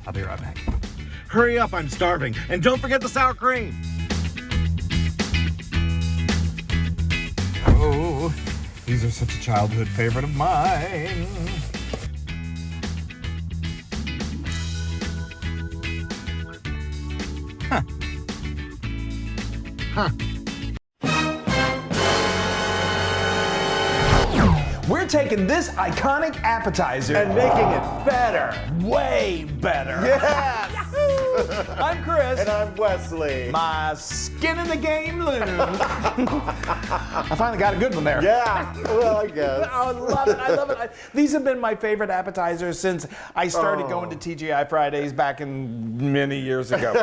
I'll be right back. Hurry up, I'm starving. And don't forget the sour cream. Oh, these are such a childhood favorite of mine. Huh. Huh. We're taking this iconic appetizer And making it better. way better. Yes! I'm Chris. And I'm Wesley. My skin in the game, Loon. I finally got a good one there. Yeah, well, I guess. I love it. I love it. These have been my favorite appetizers since I started going to TGI Fridays back in many years ago.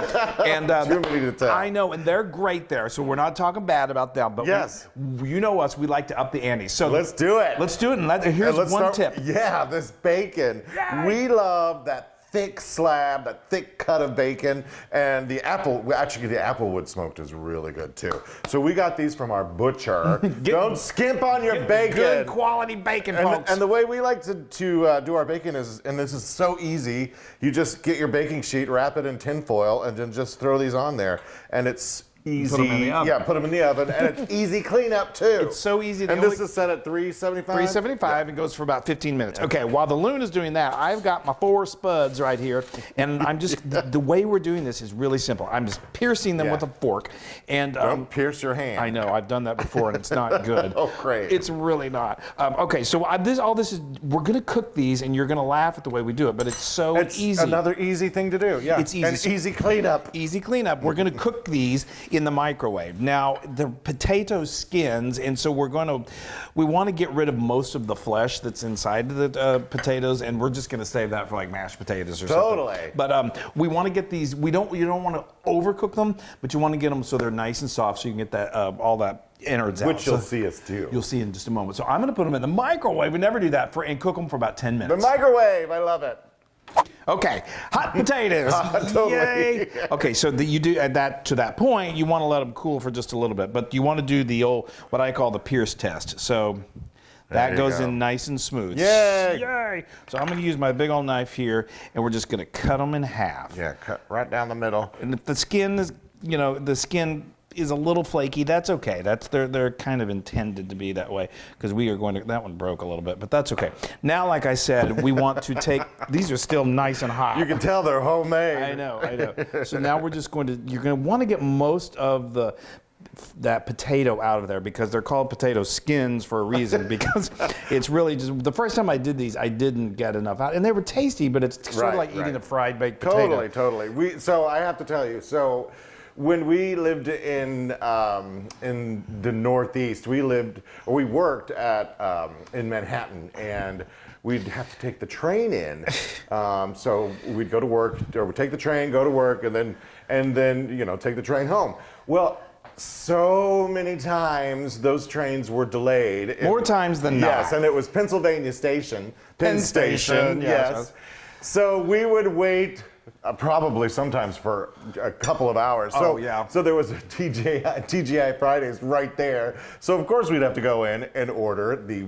And Too many to tell. I know, and they're great there. So we're not talking bad about them. But Yes. you know us. We like to up the ante. So Let's do it. Let's do it. And here's And one tip. Yeah, this bacon. Yay. We love that thick slab, that thick cut of bacon, and the Applewood smoked is really good too. So we got these from our butcher. Don't skimp on your bacon. Good quality bacon, folks. And the way we like to do our bacon is, and this is so easy, you just get your baking sheet, wrap it in tin foil, and then just throw these on there, and it's easy. Put 'em in the oven. Yeah, put them in the oven, and it's easy cleanup too. It's so easy. And this is set at 375? 375 and goes for about 15 minutes. Okay, while the Loon is doing that, I've got my 4 spuds right here, and I'm just, the way we're doing this is really simple. I'm just piercing them with a fork. And Don't pierce your hand. I know, I've done that before, and it's not good. Oh, great. It's really not. Okay, so all this is, we're gonna cook these, and you're gonna laugh at the way we do it, but it's so easy. Another easy thing to do, yeah. It's easy. And easy cleanup. Easy cleanup. We're going to cook these in the microwave. Now, the potato skins, and so we want to get rid of most of the flesh that's inside the potatoes, and we're just going to save that for like mashed potatoes or something. Totally. But we want to get these, you don't want to overcook them, but you want to get them so they're nice and soft so you can get that all that innards out. Which you'll see us do. You'll see in just a moment. So I'm going to put them in the microwave. We never do that, and cook them for about 10 minutes. The microwave, I love it. Okay, hot potatoes. Totally. Yay. Okay, so you do at that point, you want to let them cool for just a little bit, but you want to do the old, what I call the Pierce test. So that goes in nice and smooth. Yay! Yay! So I'm going to use my big old knife here, and we're just going to cut them in half. Yeah, cut right down the middle. And if the skin is, is a little flaky, that's okay. They're kind of intended to be that way because we are going to, that one broke a little bit, but that's okay. Now, like I said, we want to take, these are still nice and hot. You can tell they're homemade. I know. So now we're just going to, you're going to want to get most of that potato out of there because they're called potato skins for a reason because it's really just, the first time I did these, I didn't get enough out. And they were tasty, but it's sort of like eating a fried baked potato. Totally. So I have to tell you, when we lived in the Northeast, we worked in Manhattan, and we'd have to take the train in. So we'd go to work, or we'd take the train, go to work, and then take the train home. Well, so many times those trains were delayed. More times than not. Yes, and it was Pennsylvania Station. Penn Station, yes. So we would wait. Probably sometimes for a couple of hours. So there was a TGI Fridays right there. So of course we'd have to go in and order these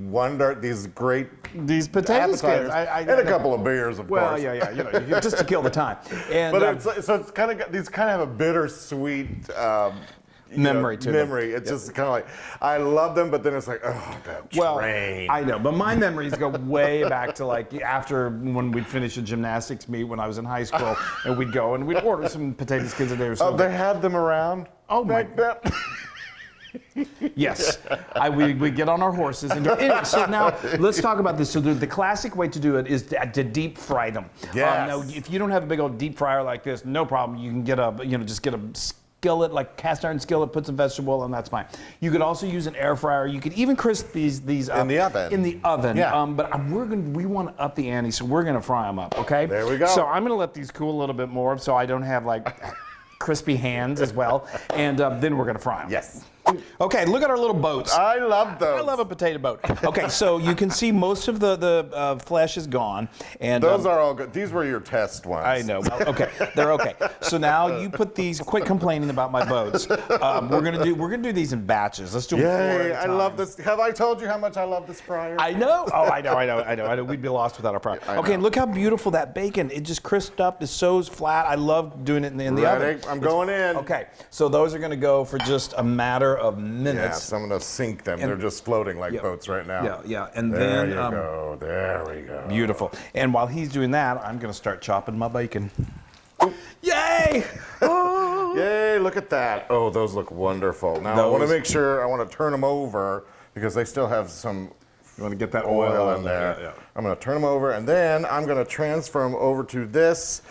potato skins, and a couple of beers, of course. Well, yeah, just to kill the time. And, but it's kind of these kind of have a bittersweet. Memory to them. It's just kind of like, I love them, but then it's like, oh, that train. I know, but my memories go way back to like after when we'd finish a gymnastics meet when I was in high school, and we'd go and we'd order some potato skins a day or something. Oh, they had them around? Oh, my God. Yes, we get on our horses and do it. Anyway, so now let's talk about this. So the classic way to do it is to deep fry them. Yes. Now, if you don't have a big old deep fryer like this, no problem. You can get just get a skillet, like cast iron skillet, put some vegetable oil, and that's fine. You could also use an air fryer. You could even crisp these up in the oven. In the oven. Yeah. But we want to up the ante, so we're gonna fry them up. Okay. There we go. So I'm gonna let these cool a little bit more, so I don't have like crispy hands as well, and then we're gonna fry them. Yes. Okay, look at our little boats. I love those. I love a potato boat. Okay, so you can see most of the flesh is gone, and Those are all good. These were your test ones. I know. Well, okay, they're okay. So now you put these. Quit complaining about my boats. We're gonna do these in batches. Let's do them 4 at a Yay! I time. love this. Have I told you how much I love this fryer? I know. Oh, I know. We'd be lost without our fryer. Okay, and look how beautiful that bacon. It just crisped up. It's so flat. I love doing it in the oven. I'm going in. Okay, so those are going to go for just a matter of minutes. Yes, I'm going to sink them. They're just floating like boats right now. Yeah. And There then you go. There we go. beautiful. And while he's doing that, I'm going to start chopping my bacon. Yay! Oh. Yay! Look at that. Oh, those look wonderful. Now I want to make sure. I want to turn them over because they still have some. You want to get that oil in there. Yeah. I'm going to turn them over, and then I'm going to transfer them over to this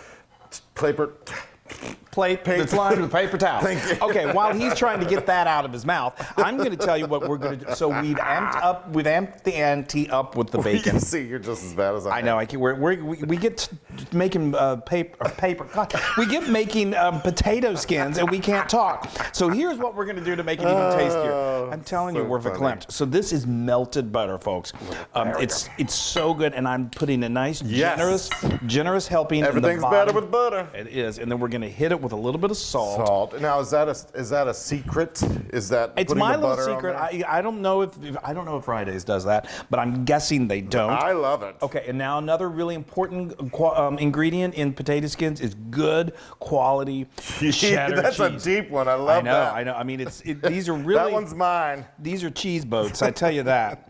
paper. Plate that's lined with paper towel. Thank you. Okay, while he's trying to get that out of his mouth, I'm going to tell you what we're going to do. So we've amped the ante up with the bacon. You see, you're just as bad as I am. I know. We get making paper. God, we get making potato skins, and we can't talk. So here's what we're going to do to make it even tastier. I'm telling you, we're verklempt. So this is melted butter, folks. It's so good, and I'm putting a nice, generous helping. Everything's in the better with butter. It is, and then we're going to hit it with a little bit of salt. Now, is that a secret? Is that It's putting my the little butter on secret. there? I don't know if Fridays does that, but I'm guessing they don't. I love it. Okay, and now another really important ingredient in potato skins is good quality cheddar That's cheese. a deep one. I love that. I know. I mean, these are really. That one's mine. These are cheese boats. I tell you that.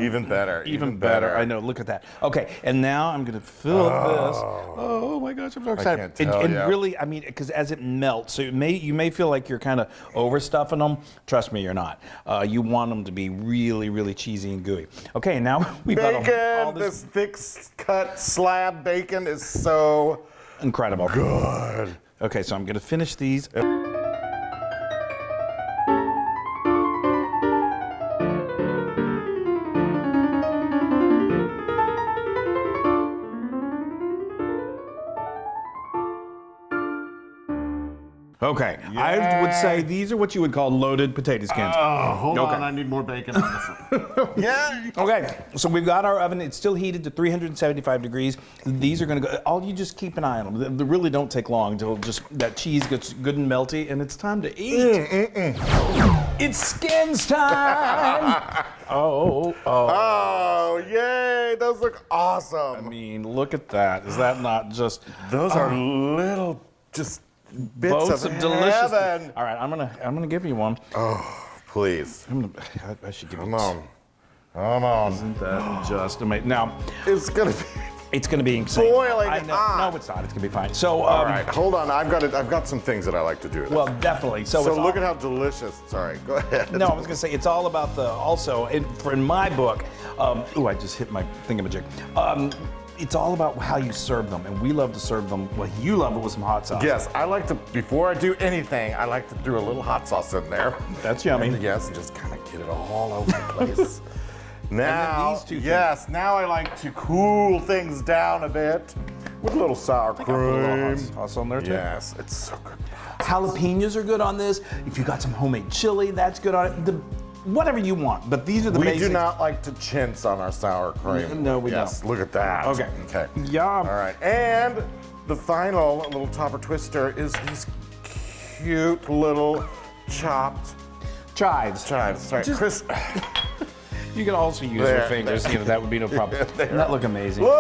Even better. Even better. I know. Look at that. Okay, and now I'm going to fill this. Oh my gosh, I'm so excited. can't tell and ya. really, I mean, because as it melts, so you may feel like you're kind of overstuffing them. Trust me, you're not. You want them to be really, really cheesy and gooey. Okay, now we've got all Bacon. This thick cut slab bacon is so incredible. good. Okay, so I'm going to finish these. Okay, I would say these are what you would call loaded potato skins. Oh, hold on. I need more bacon on this one. Yeah. Okay, so we've got our oven. It's still heated to 375 degrees. These are going to go. All you just keep an eye on them. They really don't take long until just that cheese gets good and melty, and it's time to eat. It's skins time. Oh, yay. Those look awesome. I mean, look at that. Is that not just? Those are little just bits Boats of delicious. heaven. All right, I'm gonna give you one. Oh, please. I should give you. Come on. Come on. Isn't that just amazing? Now, It's going to be... it's going to be insane. Boiling I know. hot. No, it's not. It's going to be fine. So, All right, hold on. I've got some things that I like to do. well, definitely. So it's look at how delicious. Sorry, go ahead. No, I was going to say it's all about the. Also, in my book, I just hit my thingamajig. It's all about how you serve them, and we love to serve them. Well, you love it with some hot sauce. Yes, I like to, before I do anything, I like to do a little hot sauce in there. That's yummy. And yes, and just kind of get it all over the place. Now, these two yes, now I like to cool things down a bit with a little sour Put a little hot cream. sauce on there too. Yes, it's so good. Jalapenos are good on this. If you got some homemade chili, that's good on it. Whatever you want, but these are the We basics. do not like to chintz on our sour cream. No, we yes, don't. look at that. Okay. Okay. Yum. All right, and the final little topper twister is these cute little chopped Chives. Sorry, Just- Chris. You can also use There, your fingers. there. You know, that would be no problem. Doesn't that look amazing? Look.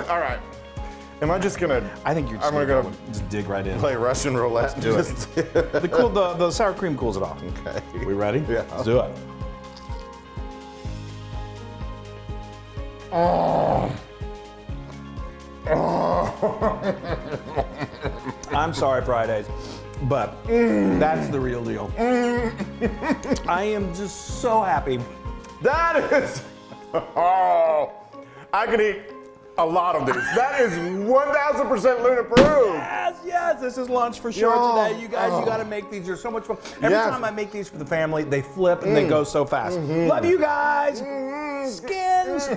All right. Am I just gonna? I think you're just I'm gonna just dig right in. play Russian roulette. do it. Just- The sour cream cools it off. Okay. We ready? Yeah. Let's do it. I'm sorry, Fridays, but that's the real deal. I am just so happy. That is. Oh, I could eat a lot of these. That is 1,000% Loon approved. Yes, this is lunch for sure Yeah. today. You guys, you got to make these. They're so much fun. Every Yes. time I make these for the family, they flip and they go so fast. Love you guys. Skins.